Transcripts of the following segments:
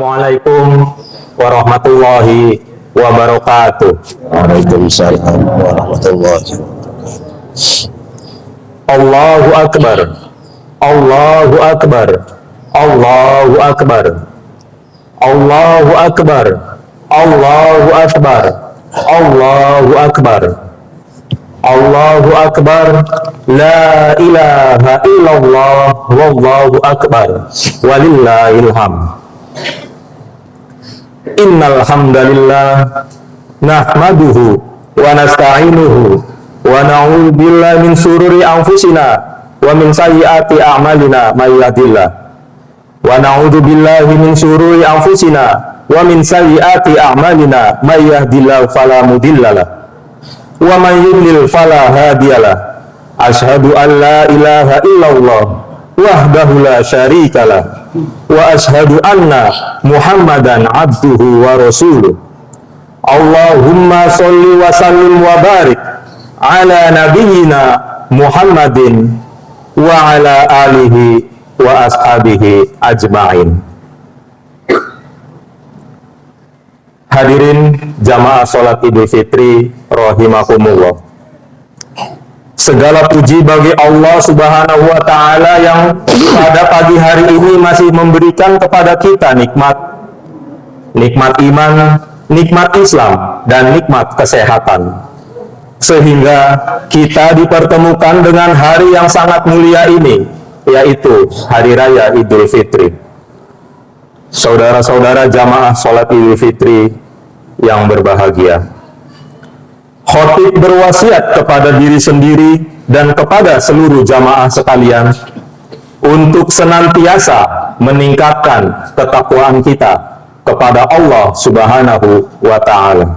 Assalamualaikum warahmatullahi wabarakatuh. Waalaikumsalam warahmatullahi wabarakatuh. Allahu Akbar, Allahu Akbar, Allahu Akbar, Allahu Akbar, Allahu Akbar, Allahu Akbar, Allahu Akbar, la ilaha illallah, wallahu akbar, walillahil hamd. Innal hamdalillah nahmaduhu wa nasta'inuhu wa na'udzu billahi min shururi anfusina wa min sayyiati a'malina may yahdihillah wa na'udzu billahi min shururi anfusina wa min sayyiati a'malina may yahdihillahu fala mudhillalah wa man yudlil fala hadiyalah. Asyhadu an la ilaha illallah wahdahu la syarikalah wa asyhadu anna Muhammadan abduhu wa rasuluh. Allahumma sholli wa sallim wa barik ala nabiyyina Muhammadin wa ala alihi wa ashabihi ajma'in. Hadirin jamaah sholat Idul Fitri rahimakumullah. Segala puji bagi Allah Subhanahu wa Ta'ala yang pada pagi hari ini masih memberikan kepada kita nikmat iman, nikmat Islam, dan nikmat kesehatan, sehingga kita dipertemukan dengan hari yang sangat mulia ini, yaitu Hari Raya Idul Fitri. Saudara-saudara jamaah sholat Idul Fitri yang berbahagia, khotib berwasiat kepada diri sendiri dan kepada seluruh jamaah sekalian untuk senantiasa meningkatkan ketakwaan kita kepada Allah Subhanahu wa Ta'ala,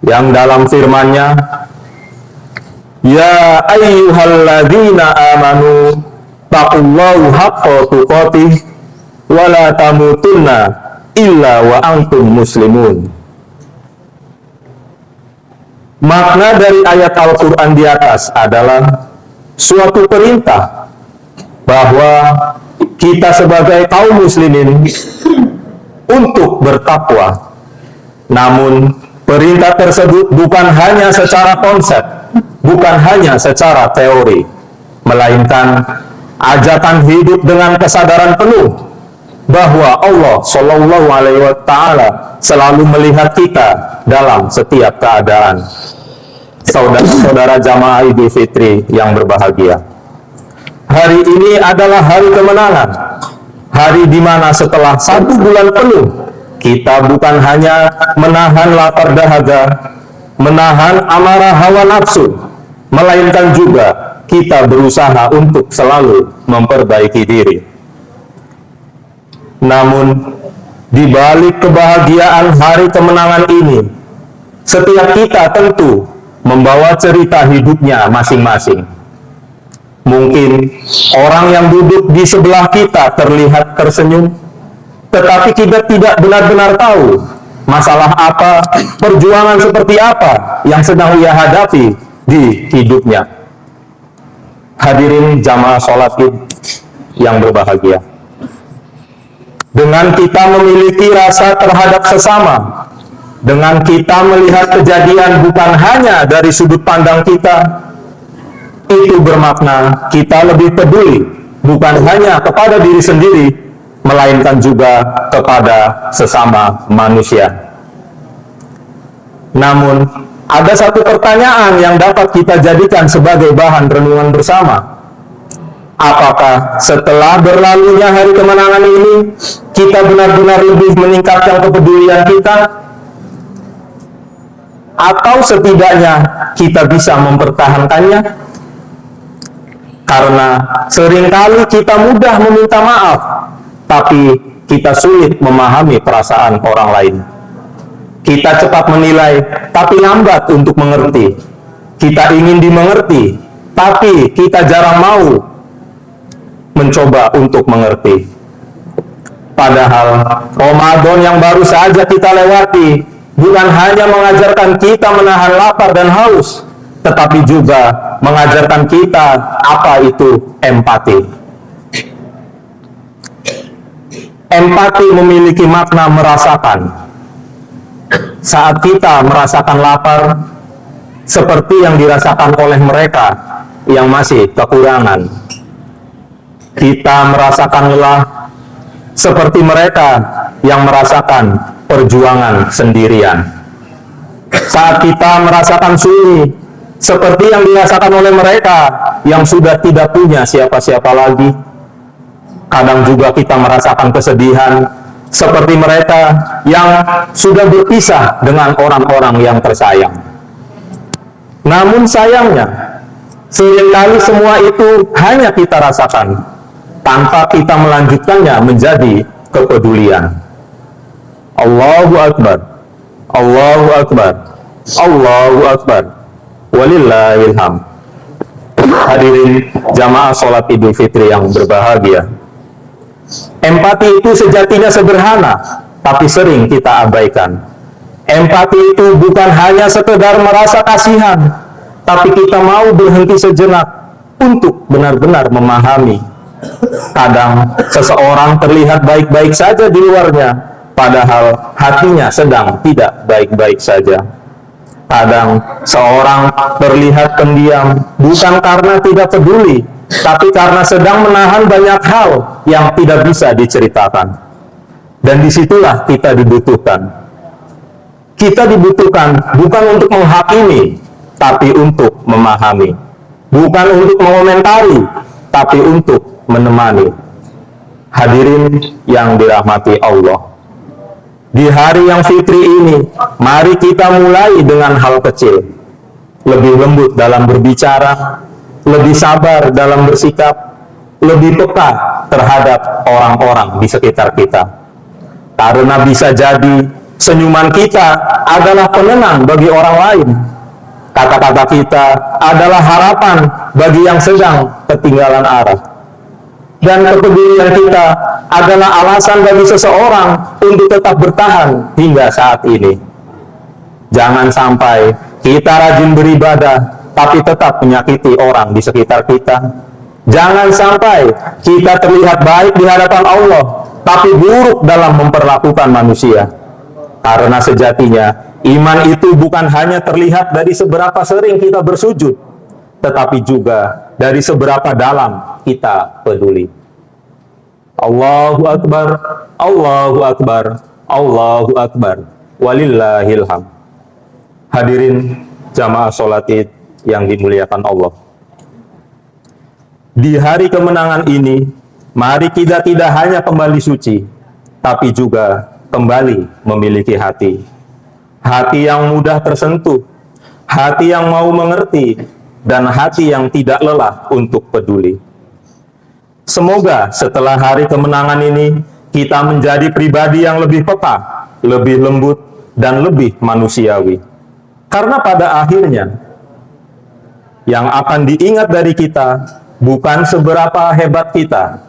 yang dalam firman-Nya, ya ayyuhalladzina amanu taqullaha haqqa tuqatih wa la tamutunna illa wa antum muslimun. Makna dari ayat Al-Quran di atas adalah suatu perintah bahwa kita sebagai kaum muslimin untuk bertakwa. Namun perintah tersebut bukan hanya secara konsep, bukan hanya secara teori, melainkan ajakan hidup dengan kesadaran penuh bahwa Allah Shallallahu Alaihi Wasallam selalu melihat kita dalam setiap keadaan. Saudara-saudara jamaah Idul Fitri yang berbahagia, hari ini adalah hari kemenangan, hari di mana setelah 1 bulan penuh kita bukan hanya menahan lapar dahaga, menahan amarah hawa nafsu, melainkan juga kita berusaha untuk selalu memperbaiki diri. Namun di balik kebahagiaan hari kemenangan ini, setiap kita tentu membawa cerita hidupnya masing-masing. Mungkin orang yang duduk di sebelah kita terlihat tersenyum, tetapi kita tidak benar-benar tahu masalah apa, perjuangan seperti apa yang sedang ia hadapi di hidupnya. Hadirin jamaah sholat Id yang berbahagia, dengan kita memiliki rasa terhadap sesama, dengan kita melihat kejadian bukan hanya dari sudut pandang kita, itu bermakna kita lebih peduli bukan hanya kepada diri sendiri, melainkan juga kepada sesama manusia. Namun, ada satu pertanyaan yang dapat kita jadikan sebagai bahan renungan bersama. Apakah setelah berlalunya hari kemenangan ini, kita benar-benar lebih meningkatkan kepedulian kita? Atau setidaknya kita bisa mempertahankannya? Karena seringkali kita mudah meminta maaf, tapi kita sulit memahami perasaan orang lain. Kita cepat menilai, tapi lambat untuk mengerti. Kita ingin dimengerti, tapi kita jarang mau mencoba untuk mengerti. Padahal Ramadan yang baru saja kita lewati bukan hanya mengajarkan kita menahan lapar dan haus, tetapi juga mengajarkan kita apa itu empati. Empati memiliki makna merasakan. Saat kita merasakan lapar, seperti yang dirasakan oleh mereka yang masih kekurangan. Kita merasakan lelah, seperti mereka yang merasakan perjuangan sendirian. Saat kita merasakan sunyi, seperti yang dirasakan oleh mereka yang sudah tidak punya siapa-siapa lagi. Kadang juga kita merasakan kesedihan, seperti mereka yang sudah berpisah dengan orang-orang yang tersayang. Namun sayangnya, seringkali semua itu hanya kita rasakan, tanpa kita melanjutkannya menjadi kepedulian. Allahu Akbar, Allahu Akbar, Allahu Akbar, walillahil hamd. Hadirin jamaah sholat Idul Fitri yang berbahagia, empati itu sejatinya sederhana, tapi sering kita abaikan. Empati itu bukan hanya sekedar merasa kasihan, tapi kita mau berhenti sejenak untuk benar-benar memahami. Kadang seseorang terlihat baik-baik saja di luarnya, padahal hatinya sedang tidak baik-baik saja. Kadang seorang terlihat pendiam bukan karena tidak peduli, tapi karena sedang menahan banyak hal yang tidak bisa diceritakan. Dan disitulah kita dibutuhkan. Kita dibutuhkan bukan untuk menghakimi, tapi untuk memahami. Bukan untuk mengomentari, tapi untuk menemani. Hadirin yang dirahmati Allah, di hari yang fitri ini, mari kita mulai dengan hal kecil. Lebih lembut dalam berbicara, lebih sabar dalam bersikap, lebih peka terhadap orang-orang di sekitar kita. Karena bisa jadi senyuman kita adalah penenang bagi orang lain. Kata-kata kita adalah harapan bagi yang sedang ketinggalan arah. Dan kepedulian kita adalah alasan bagi seseorang untuk tetap bertahan hingga saat ini. Jangan sampai kita rajin beribadah, tapi tetap menyakiti orang di sekitar kita. Jangan sampai kita terlihat baik di hadapan Allah, tapi buruk dalam memperlakukan manusia. Karena sejatinya, iman itu bukan hanya terlihat dari seberapa sering kita bersujud, tetapi juga dari seberapa dalam kita peduli. Allahu Akbar, Allahu Akbar, Allahu Akbar, walillahil hamd. Hadirin jamaah sholat Id yang dimuliakan Allah, di hari kemenangan ini, mari kita tidak hanya kembali suci, tapi juga kembali memiliki hati. Hati yang mudah tersentuh, hati yang mau mengerti, dan hati yang tidak lelah untuk peduli. Semoga setelah hari kemenangan ini, kita menjadi pribadi yang lebih peka, lebih lembut, dan lebih manusiawi. Karena pada akhirnya, yang akan diingat dari kita bukan seberapa hebat kita,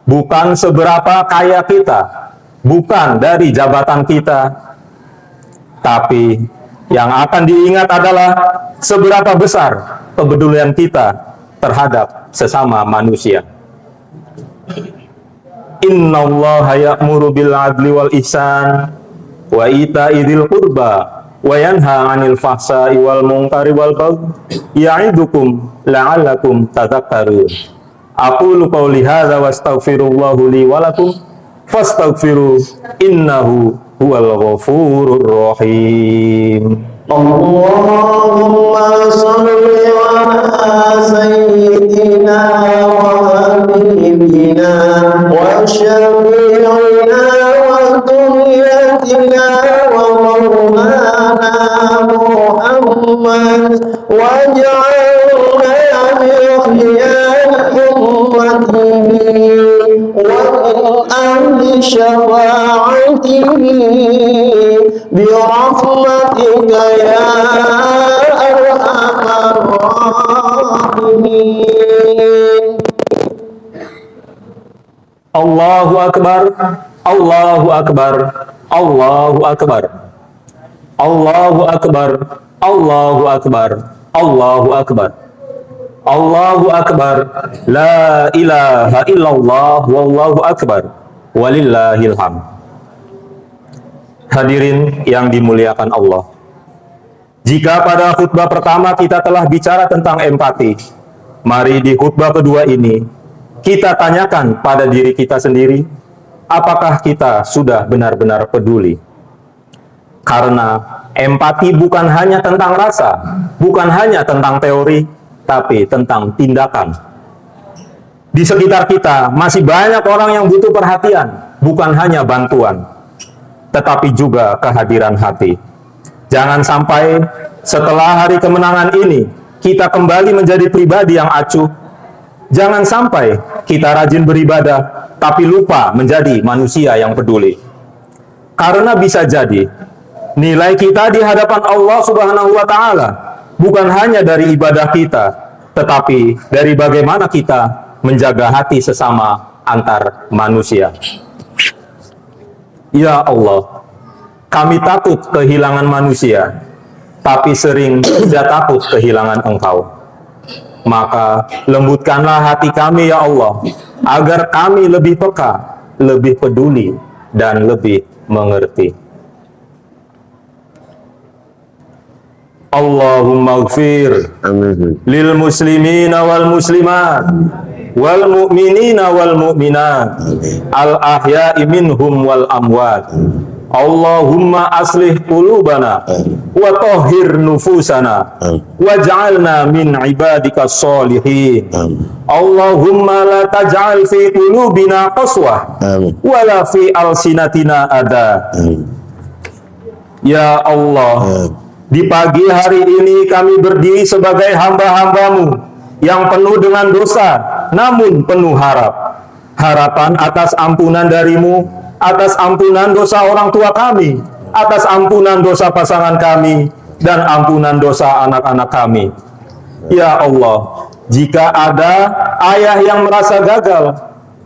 bukan seberapa kaya kita, bukan dari jabatan kita, tapi yang akan diingat adalah seberapa besar kepedulian kita terhadap sesama manusia. Innallaha ya'muru bil 'adli wal ihsan wa ita'i dzil qurba wa yanha 'anil fahsai wal munkari wal baghi ya'idukum la'allakum tadhakkarun. Aqulu qouli hadza wastaghfirullahu li wa lakum fastaghfiru innahu huwal ghafurur rahim. Allahumma salli ala sayyidina wa habibina wa syafi'ina wa dunyatina wa maulana Muhammad waj'alna min khiyari ummatihi wa ahli syafa'atihi birahmatika ya arhamar rahimin. Allahu Akbar, Allahu Akbar, Allahu Akbar, Allahu Akbar, Allahu Akbar, Allahu Akbar, Allahu Akbar, la ilaha illallah, wallahu akbar, Walillahil hamd. Hadirin yang dimuliakan Allah, jika pada khutbah pertama kita telah bicara tentang empati, mari di khutbah kedua ini kita tanyakan pada diri kita sendiri, apakah kita sudah benar-benar peduli? Karena empati bukan hanya tentang rasa, bukan hanya tentang teori, tapi tentang tindakan. Di sekitar kita masih banyak orang yang butuh perhatian, bukan hanya bantuan, tetapi juga kehadiran hati. Jangan sampai setelah hari kemenangan ini kita kembali menjadi pribadi yang acuh. Jangan sampai kita rajin beribadah tapi lupa menjadi manusia yang peduli. Karena bisa jadi nilai kita di hadapan Allah Subhanahu wa taala bukan hanya dari ibadah kita, tetapi dari bagaimana kita menjaga hati sesama antar manusia. Ya Allah, kami takut kehilangan manusia, tapi sering tidak takut kehilangan Engkau. Maka lembutkanlah hati kami ya Allah, agar kami lebih peka, lebih peduli, dan lebih mengerti. Allahumma ighfir lil muslimina wal muslimat wal mu'minina wal mu'minat al ahya'i minhum wal amwat. Allahumma aslih qulubana wa tahhir nufusana waj'alna min ibadika sholihin. Allahumma la taj'al fi qulubina qaswah wa la fi alsinatina ada. Ya Allah, di pagi hari ini kami berdiri sebagai hamba-hambamu yang penuh dengan dosa, namun penuh harap. Harapan atas ampunan darimu, atas ampunan dosa orang tua kami, atas ampunan dosa pasangan kami, dan ampunan dosa anak-anak kami. Ya Allah, jika ada ayah yang merasa gagal,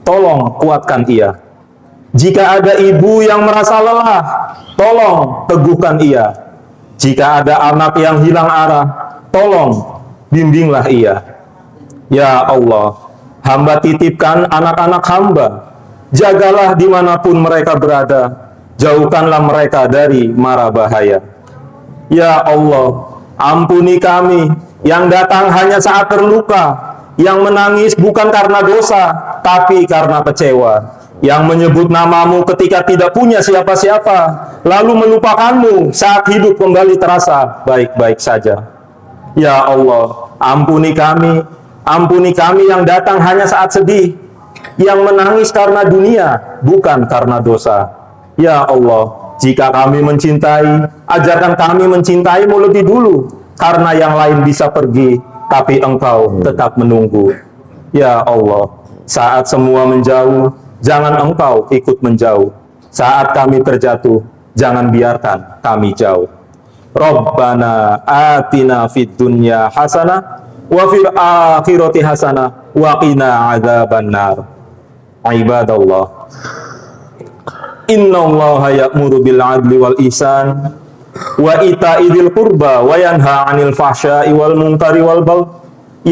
tolong kuatkan ia. Jika ada ibu yang merasa lelah, tolong teguhkan ia. Jika ada anak yang hilang arah, tolong bimbinglah ia. Ya Allah, hamba titipkan anak-anak hamba. Jagalah dimanapun mereka berada. Jauhkanlah mereka dari mara bahaya. Ya Allah, ampuni kami yang datang hanya saat terluka, yang menangis bukan karena dosa, tapi karena kecewa, yang menyebut namamu ketika tidak punya siapa-siapa, lalu melupakanmu saat hidup kembali terasa baik-baik saja. Ya Allah, ampuni kami yang datang hanya saat sedih, yang menangis karena dunia, bukan karena dosa. Ya Allah, jika kami mencintai, ajarkan kami mencintaimu lebih dulu, karena yang lain bisa pergi, tapi Engkau tetap menunggu. Ya Allah, saat semua menjauh, jangan Engkau ikut menjauh. Saat kami terjatuh, jangan biarkan kami jauh. Rabbana atina fid dunya hasanah wa fil akhirati hasanah wa qina adzabannar. Ibadallah, innallaha ya'muru bil 'adli wal ihsan wa ita'i dzil qurba wa yanha 'anil fahsya'i wal munkari wal baghi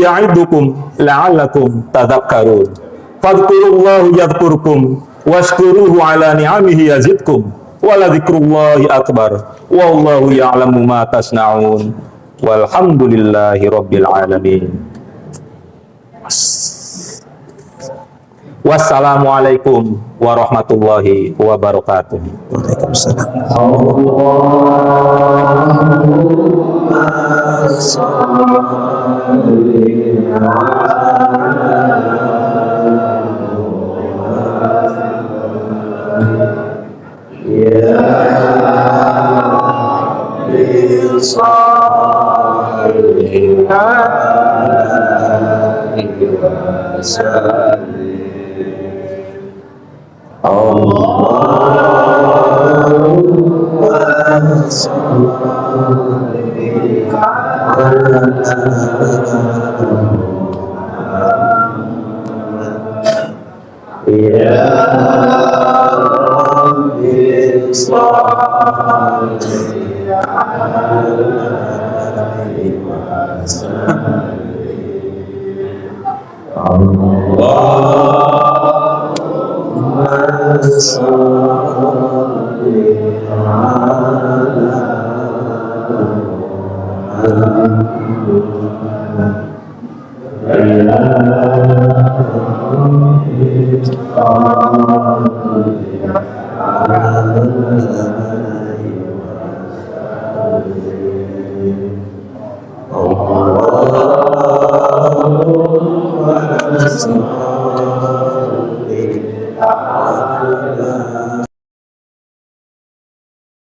ya'idukum la'allakum tadhakkarun. Fadhkurullaha yadhkurkum washkuruhu 'ala ni'amihi yazidkum wa la dzikrullahi akbar wallahu ya'lamu ma tasna'un walhamdulillahi rabbil alamin. Wassalamualaikum warahmatullahi wabarakatuh. Waalaikumsalam. Allah